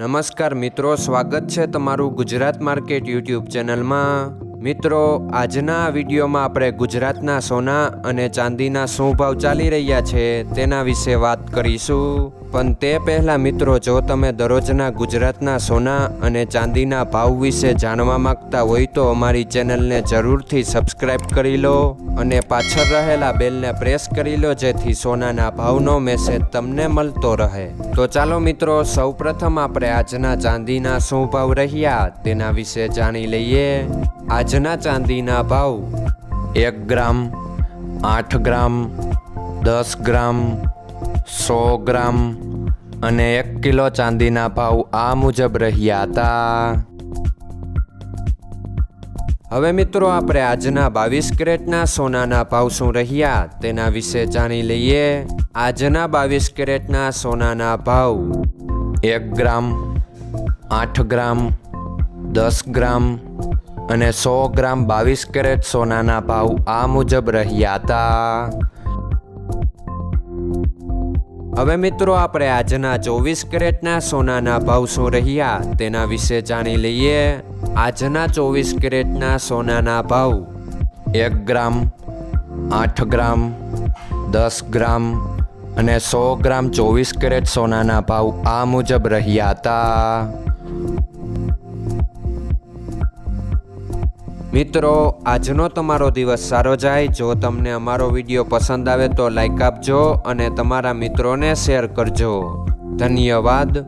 નમસ્કાર મિત્રો, સ્વાગત છે તમારું ગુજરાત માર્કેટ યુટ્યુબ ચેનલમાં। મિત્રો, આજના વિડીયોમાં આપણે ગુજરાતના સોના અને ચાંદીના શું ભાવ ચાલી રહ્યા છે તેના વિશે વાત કરીશું। પણ તે પહેલાં મિત્રો, જો તમે દરરોજના ગુજરાતના સોના અને ચાંદીના ભાવ વિશે જાણવા માંગતા હોય તો અમારી ચેનલને જરૂરથી સબસ્ક્રાઈબ કરી લો અને પાછળ રહેલા બેલને પ્રેસ કરી લો, જેથી સોનાના ભાવનો મેસેજ તમને મળતો રહે। તો ચાલો મિત્રો, સૌપ્રથમ આપણે આજના ચાંદીના શું ભાવ રહ્યા તેના વિશે જાણી લઈએ। આજના ચાંદીના ભાવ 1 ગ્રામ, 8 ગ્રામ, 10 ગ્રામ, 100 ગ્રામ અને 1 કિલો ચાંદીના ભાવ આ મુજબ રહ્યા હતા। હવે મિત્રો, આપણે આજના 22 કેરેટના સોનાના ભાવ શું રહ્યા તેના વિશે જાણી લઈએ। આજના 22 કેરેટના સોનાના ભાવ 1 ગ્રામ, 8 ગ્રામ, 10 ગ્રામ અને 100 ગ્રામ 22 કેરેટ સોનાના ભાવ આ મુજબ રહ્યા હતા। હવે મિત્રો, આપણે આજના 24 કેરેટના સોનાના ભાવ શું રહ્યા તેના વિશે જાણી લઈએ। આજના 24 કેરેટના સોનાના ભાવ 1 ગ્રામ, 8 ગ્રામ, 10 ગ્રામ અને 100 ગ્રામ 24 કેરેટ સોનાના ભાવ આ મુજબ રહ્યા હતા। મિત્રો, આજનો તમારો દિવસ સારો જાય। જો તમને અમારો વિડીયો પસંદ આવે તો લાઈક આપજો અને તમારા મિત્રોને શેર કરજો। ધન્યવાદ।